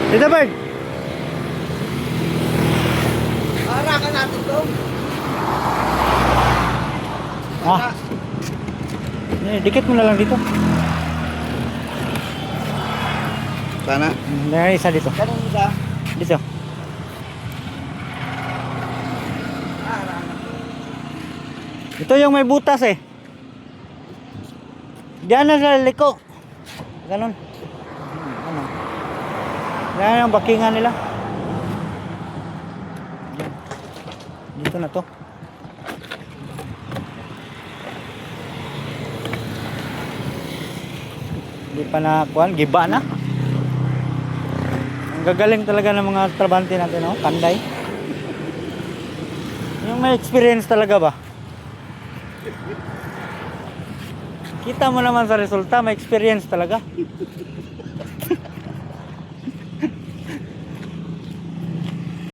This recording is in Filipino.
Tita Bird. Harakan natin to. Ah. Dikit mo na lang dito. Sana. May isa dito. Ganun isa. Dito. Ito yung may butas eh. Diyan na sa liko. Ganon. Ano? Yan ang bakingan nila. Diyan. Dito na to. Hindi pa na kuhan, giba na. Ang gagaling talaga ng mga trabante natin, no? Kanday. Yung may experience talaga ba? Kita mo naman sa resulta, may experience talaga.